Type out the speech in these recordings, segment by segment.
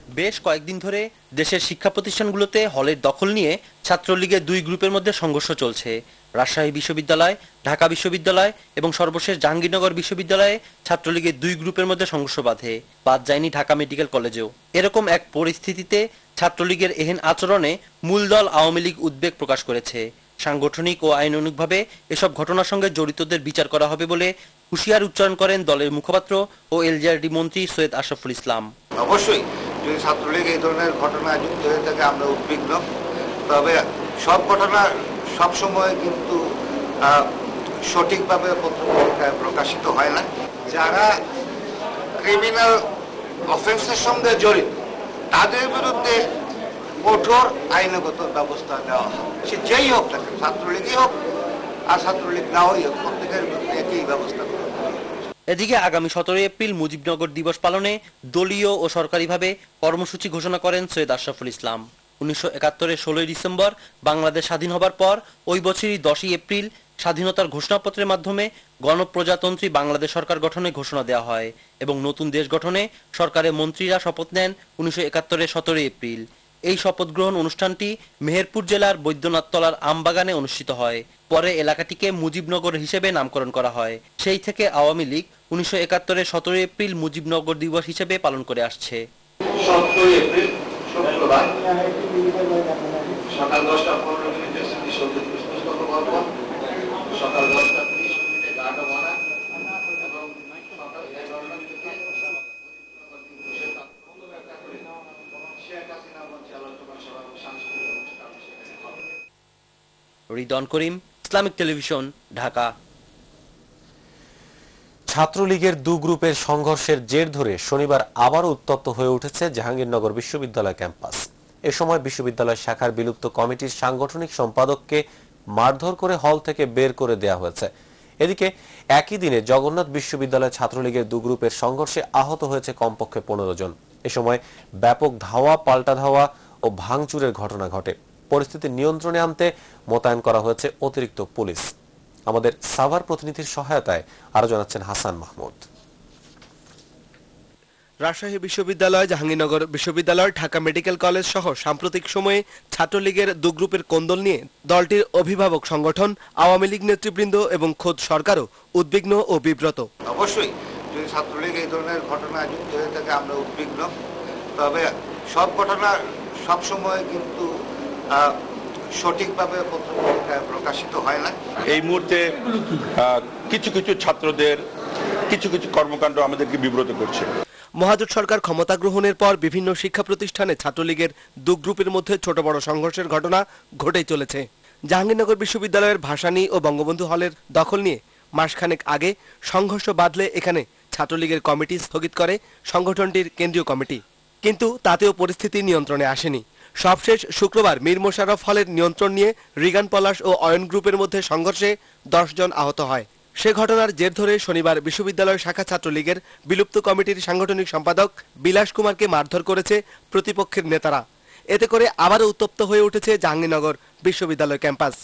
বেশ কয়েকদিন ধরে দেশের শিক্ষা প্রতিষ্ঠানগুলোতে হলের দখল নিয়ে ছাত্রলীগের দুই গ্রুপের মধ্যে সংঘর্ষ চলছে। রাজশাহী বিশ্ববিদ্যালয়, ঢাকা বিশ্ববিদ্যালয় এবং সর্বশেষ জাহাঙ্গীরনগর বিশ্ববিদ্যালয়ে ছাত্রলীগের দুই গ্রুপের মধ্যে সংঘর্ষ বাদ যায়নি ঢাকা মেডিকেল কলেজেও। এরকম এক পরিস্থিতিতে ছাত্রলীগের এহেন আচরণে মূল দল আওয়ামী লীগ উদ্বেগ প্রকাশ করেছে। সাংগঠনিক ও আইনানুগভাবে এসব ঘটনার সঙ্গে জড়িতদের বিচার করা হবে বলে হুঁশিয়ার উচ্চারণ করেন দলের মুখপাত্র ও এলজিআরডি মন্ত্রী সৈয়দ আশরাফুল ইসলাম। অবশ্যই যদি ছাত্রলীগ এই ধরনের ঘটনায় যুক্ত হয়ে থাকে আমরা উদ্বিগ্ন, তবে সব ঘটনা সবসময় কিন্তু সঠিকভাবে পত্রপত্রিকায় প্রকাশিত হয় না। যারা ক্রিমিনাল অফেন্সের সঙ্গে জড়িত তাদের বিরুদ্ধে কঠোর আইনগত ব্যবস্থা নেওয়া হয়, সে যেই হোক না, ছাত্রলীগই হোক আর ছাত্রলীগ না হই হোক, প্রত্যেকের বিরুদ্ধে একই ব্যবস্থা করা। এদিকে আগামী 17 এপ্রিল মুজিবনগর দিবস পালনে দলীয় ও সরকারিভাবে কর্মসূচি ঘোষণা করেন সৈয়দ আশরাফুল ইসলাম। 1971-এর 16 ডিসেম্বর বাংলাদেশ স্বাধীন হবার পর ওই বছরই 10 এপ্রিল স্বাধীনতার ঘোষণাপত্রের মাধ্যমে গণপ্রজাতন্ত্রী বাংলাদেশ সরকার গঠনের ঘোষণা দেওয়া হয় এবং নতুন দেশ গঠনে সরকারের মন্ত্রীরা শপথ নেন 1971-এর 17 এপ্রিল। এই শপথ গ্রহণ অনুষ্ঠানটি মেহেরপুর জেলার বৈদ্যনাথতলার আমবাগানে অনুষ্ঠিত হয়। পরে এলাকাটিকে মুজিবনগর হিসেবে নামকরণ করা হয়। সেই থেকে আওয়ামী লীগ 1971-এর 17 এপ্রিল মুজিবনগর দিবস হিসেবে পালন করে আসছে। 17 এপ্রিল শুক্রবার সকাল 10:15 মিনিটে স্মৃতিসৌধে পুষ্পস্তবক অর্পণ, সকাল 10:30 মিনিটে গার্ড অফ অনার এবং সকাল 11টা থেকে রিদন করিম, ইসলামিক টেলিভিশন, ঢাকা। ছাত্রলীগের দু গ্রুপের সংঘর্ষের জের ধরে শনিবার আবারও উত্তপ্ত হয়ে উঠেছে জাহাঙ্গীরনগর বিশ্ববিদ্যালয় ক্যাম্পাস। এ সময় বিশ্ববিদ্যালয় শাখার বিলুপ্ত কমিটির সাংগঠনিক সম্পাদককে মারধর করে হল থেকে বের করে দেওয়া হয়েছে। এদিকে একই দিনে জগন্নাথ বিশ্ববিদ্যালয় ছাত্রলীগের দু গ্রুপের সংঘর্ষে আহত হয়েছে কমপক্ষে 15 জন। এ সময় ব্যাপক ধাওয়া, পাল্টা ধাওয়া ও ভাঙচুরের ঘটনা ঘটে। পরিস্থিতি নিয়ন্ত্রণে আনতে মোতায়েন করা হয়েছে অতিরিক্ত পুলিশ। আমাদের সাভার প্রতিনিধির সহায়তায় আরো জানাচ্ছেন হাসান মাহমুদ। রাজশাহী বিশ্ববিদ্যালয়, জাহাঙ্গীরনগর বিশ্ববিদ্যালয়, ঢাকা মেডিকেল কলেজ সহ সাম্প্রতিক সময়ে ছাত্রলীগের দু গ্রুপের কোন্দল নিয়ে দলটির অভিভাবক সংগঠন, আওয়ামী লীগ নেতৃবৃন্দ এবং খোদ সরকারও উদ্বিগ্ন ও বিব্রত। অবশ্যই যদি ছাত্রলীগ এই ধরনের ঘটনায় যুক্ত হয়ে থাকে আমরা উদ্বিগ্ন, তবে সব ঘটনা সবসময় কিন্তু সঠিকভাবে পত্রপত্রিকায় প্রকাশিত হয় না। এই মুহূর্তে কিছু কিছু ছাত্রদের কিছু কিছু কর্মকাণ্ড আমাদেরকে বিব্রত করছে। মহাজোট সরকার ক্ষমতা গ্রহণের পর বিভিন্ন শিক্ষা প্রতিষ্ঠানে ছাত্রলীগের দু গ্রুপের মধ্যে ছোট বড় সংঘর্ষের ঘটনা ঘটেই চলেছে। জাহাঙ্গীরনগর বিশ্ববিদ্যালয়ের ভাসানী ও বঙ্গবন্ধু হলের দখল নিয়ে মাসখানেক আগে সংঘর্ষ বাধলে এখানে ছাত্রলীগের কমিটি স্থগিত করে সংগঠনটির কেন্দ্রীয় কমিটি, কিন্তু তাতেও পরিস্থিতি নিয়ন্ত্রণে আসেনি। সবশেষ শুক্রবার মীর মোশাররফ হলের নিয়ন্ত্রণ নিয়ে রিগান পলাশ ও অয়ন গ্রুপের মধ্যে সংঘর্ষে 10 জন আহত হয়। সে ঘটনার জের ধরে শনিবার বিশ্ববিদ্যালয় শাখা ছাত্রলীগের বিলুপ্ত কমিটির সাংগঠনিক সম্পাদক বিলাস কুমারকে মারধর করেছে প্রতিপক্ষের নেতারা। এতে করে আবারও উত্তপ্ত হয়ে উঠেছে জাহাঙ্গীরনগর বিশ্ববিদ্যালয় ক্যাম্পাস।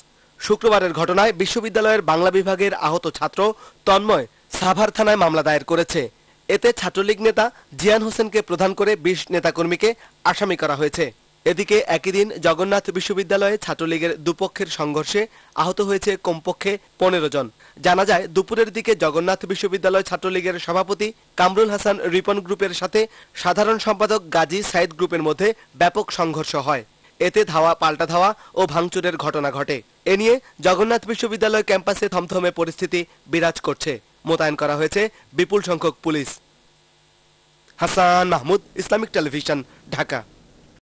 শুক্রবারের ঘটনায় বিশ্ববিদ্যালয়ের বাংলা বিভাগের আহত ছাত্র তন্ময় সাভার থানায় মামলা দায়ের করেছে। এতে ছাত্রলীগ নেতা জিয়ান হোসেনকে প্রধান করে 20 নেতাকর্মীকে আসামি করা হয়েছে। এদিকে একই দিন জগন্নাথ বিশ্ববিদ্যালয়ে ছাত্রলীগের দুপক্ষের সংঘর্ষে আহত হয়েছে কমপক্ষে 15 জন। জানা যায় দুপুরের দিকে জগন্নাথ বিশ্ববিদ্যালয় ছাত্রলীগের সভাপতি কামরুল হাসান রিপন গ্রুপের সাথে সাধারণ সম্পাদক গাজী সাইদ গ্রুপের মধ্যে ব্যাপক সংঘর্ষ হয়। এতে ধাওয়া, পাল্টা ধাওয়া ও ভাঙচুরের ঘটনা ঘটে। এ নিয়ে জগন্নাথ বিশ্ববিদ্যালয় ক্যাম্পাসে থমথমে পরিস্থিতি বিরাজ করছে। মোতায়েন করা হয়েছে বিপুল সংখ্যক police. Hasan Mahmud, Islamic television, Dhaka.